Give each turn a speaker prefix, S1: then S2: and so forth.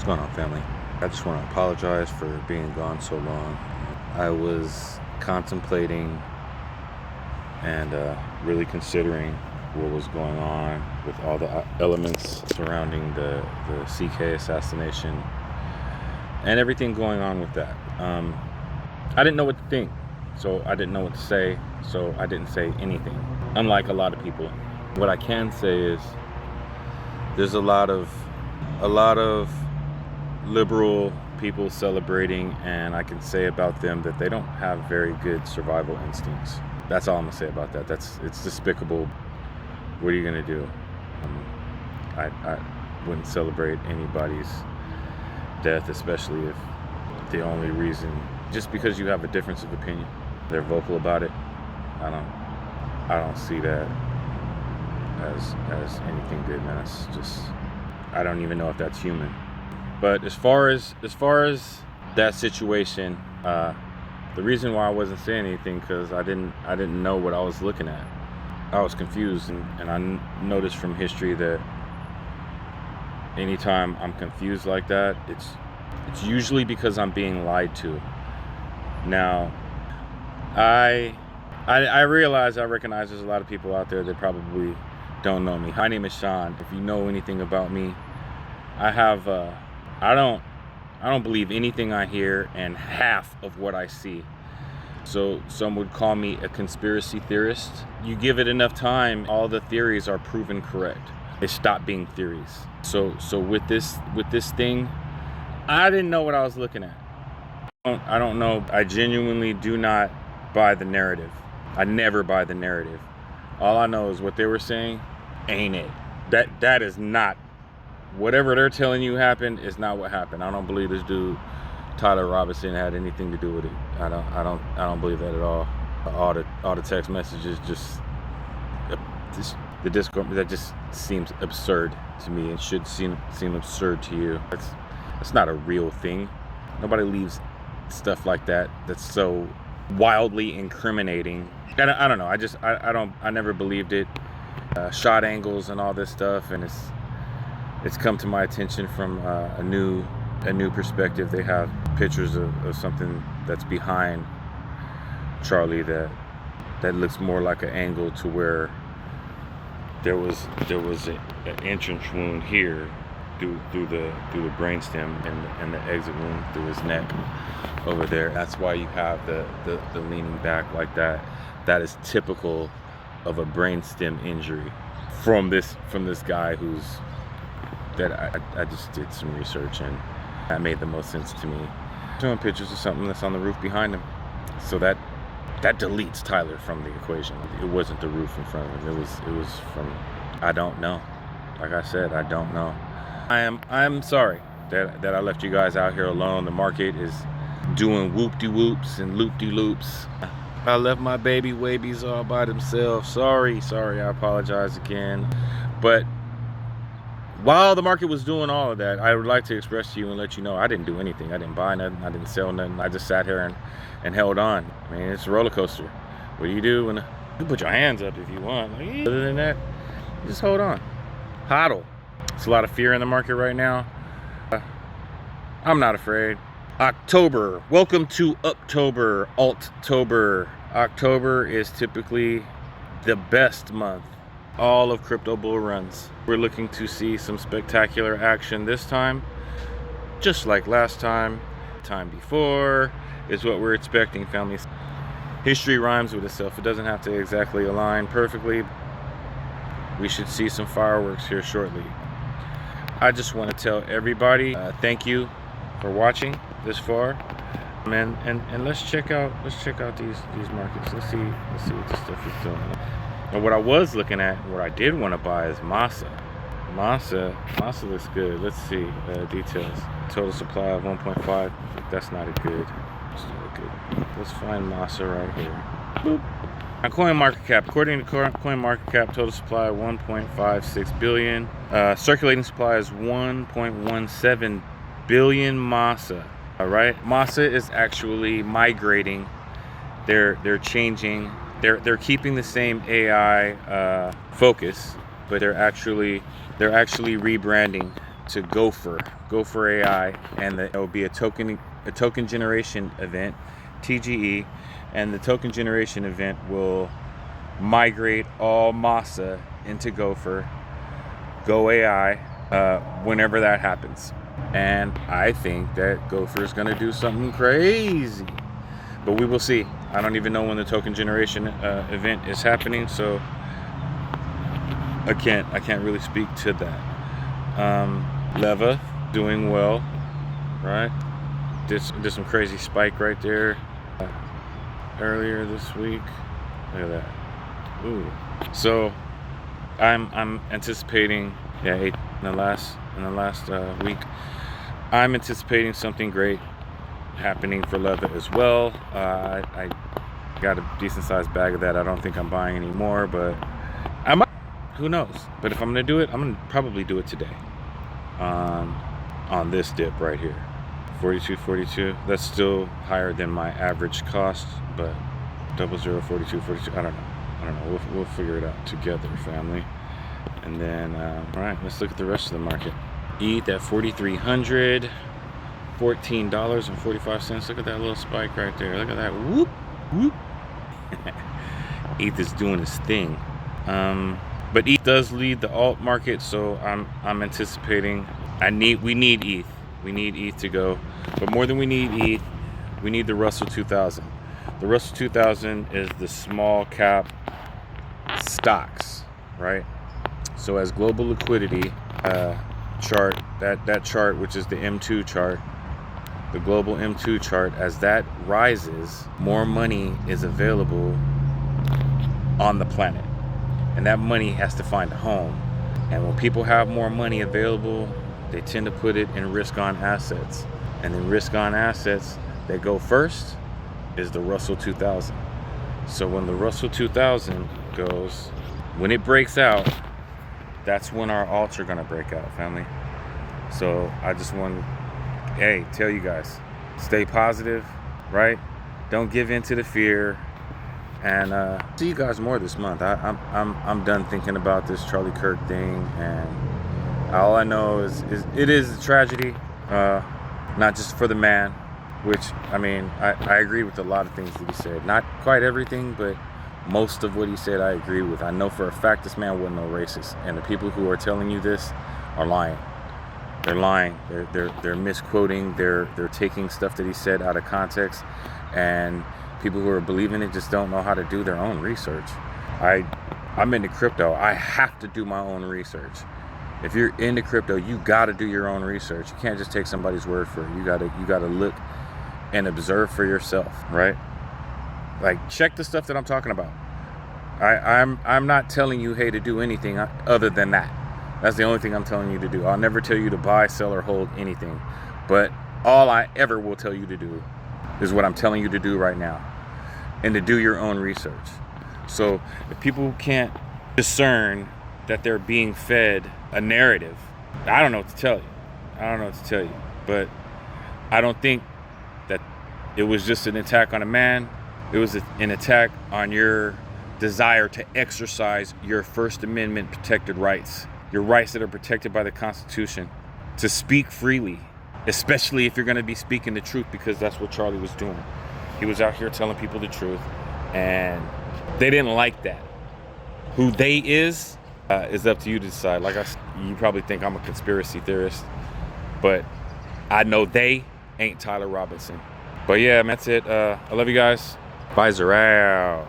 S1: What's going on, family? I just want to apologize for being gone so long. I was contemplating and really considering what was going on with all the elements surrounding the CK assassination and everything going on with that. I didn't know what to think, so I didn't know what to say, so I didn't say anything. Unlike a lot of people, what I can say is there's a lot of liberal people celebrating, and I can say about them that they don't have very good survival instincts. That's all I'm gonna say about that. It's despicable. What are you gonna do? I wouldn't celebrate anybody's death, especially if the only reason, just because you have a difference of opinion, they're vocal about it. I don't see that as anything good, man. It's just, I don't even know if that's human. But as far as that situation, the reason why I wasn't saying anything, because I didn't know what I was looking at. I was confused, and I noticed from history that anytime I'm confused like that, it's usually because I'm being lied to. Now, I recognize there's a lot of people out there that probably don't know me. My name is Sean. If you know anything about me, I don't believe anything I hear and half of what I see. So some would call me a conspiracy theorist. You give it enough time, all the theories are proven correct. They stop being theories. So with this thing, I didn't know what I was looking at. I don't know. I genuinely do not buy the narrative. I never buy the narrative. All I know is what they were saying ain't it. That is not, whatever they're telling you happened is not what happened. I don't believe this dude Tyler Robinson had anything to do with it. I don't believe that at all. All the text messages just the Discord, that just seems absurd to me, and should seem absurd to you. It's not a real thing. Nobody leaves stuff like that that's so wildly incriminating. I don't know. I never believed it. Shot angles and all this stuff, and it's come to my attention from a new perspective. They have pictures of something that's behind Charlie that looks more like an angle to where there was an entrance wound here through the brainstem, and the exit wound through his neck over there. That's why you have the leaning back like that. That is typical of a brainstem injury from this guy that I just did some research, and that made the most sense to me. Showing pictures of something that's on the roof behind him, so that deletes Tyler from the equation. It wasn't the roof in front of him. It was from, I don't know. Like I said, I don't know. I'm sorry that I left you guys out here alone. The market is doing whoop-de-whoops and loop-de-loops. I left my baby wabies all by themselves. Sorry, I apologize again. But while the market was doing all of that, I would like to express to you and let you know I didn't do anything. I didn't buy nothing. I didn't sell nothing. I just sat here and held on. I mean, it's a roller coaster. What do you do when you put your hands up if you want? Like, other than that, just hold on. Hodl. It's a lot of fear in the market right now. I'm not afraid. October. Welcome to Uptober, Alttober. October is typically the best month all of crypto bull runs. We're looking to see some spectacular action this time, just like last time before is what we're expecting, families. History rhymes with itself. It doesn't have to exactly align perfectly. We should see some fireworks here shortly. I just want to tell everybody thank you for watching this far, and let's check out these markets. Let's see what this stuff is doing. And what I was looking at, what I did want to buy, is Masa. Masa looks good. Let's see details. Total supply of 1.5. That's not a good. Let's find Masa right here. Boop. Now, CoinMarketCap. According to CoinMarketCap, total supply of 1.56 billion. Circulating supply is 1.17 billion Masa. All right, Masa is actually migrating. They're changing. They're keeping the same AI focus, but they're actually rebranding to Gopher AI, and it will be a token generation event, TGE, and the token generation event will migrate all massa into Gopher, Go AI, whenever that happens. And I think that Gopher is going to do something crazy, but we will see. I don't even know when the token generation event is happening, so I can't really speak to that. Leva doing well, right? Did some crazy spike right there earlier this week. Look at that. Ooh. So I'm anticipating, yeah, in the last week, I'm anticipating something great happening for Leva as well. I got a decent sized bag of that. I don't think I'm buying any more, but I might. Who knows? But if I'm gonna do it, I'm gonna probably do it today. On this dip right here, 42.42. That's still higher than my average cost, but 0042.42. I don't know. We'll figure it out together, family. And then, all right, let's look at the rest of the market. ETH at 4,300, $14.45. Look at that little spike right there. Look at that. Whoop, whoop. ETH is doing its thing. But ETH does lead the alt market, so I'm anticipating. We need ETH. We need ETH to go. But more than we need ETH, we need the Russell 2000. The Russell 2000 is the small cap stocks, right? So as global liquidity chart, that chart, which is the M2 chart, the global M2 chart, as that rises, more money is available on the planet. And that money has to find a home. And when people have more money available, they tend to put it in risk-on assets. And then risk-on assets that go first is the Russell 2000. So when the Russell 2000 goes, when it breaks out, that's when our alts are gonna break out, family. So I just want to, tell you guys, stay positive, right? Don't give in to the fear. And see you guys more this month. I'm done thinking about this Charlie Kirk thing, and all I know is it is a tragedy, not just for the man, which I mean I agree with a lot of things that he said. Not quite everything, but most of what he said I agree with. I know for a fact this man wasn't no racist, and the people who are telling you this are lying. They're lying. They're misquoting. They're taking stuff that he said out of context, and people who are believing it just don't know how to do their own research. I'm into crypto. I have to do my own research. If you're into crypto, you got to do your own research. You can't just take somebody's word for it. You got to look and observe for yourself, right? Like, check the stuff that I'm talking about. I'm not telling you, hey, to do anything other than that. That's the only thing I'm telling you to do. I'll never tell you to buy, sell, or hold anything. But all I ever will tell you to do is what I'm telling you to do right now, and to do your own research. So if people can't discern that they're being fed a narrative, I don't know what to tell you. But I don't think that it was just an attack on a man. It was an attack on your desire to exercise your First Amendment protected rights, your rights that are protected by the Constitution, to speak freely, especially if you're going to be speaking the truth, because that's what Charlie was doing. He was out here telling people the truth, and they didn't like that. Who they is up to you to decide. You probably think I'm a conspiracy theorist, but I know they ain't Tyler Robinson. But yeah, that's it. I love you guys. Pfizer out.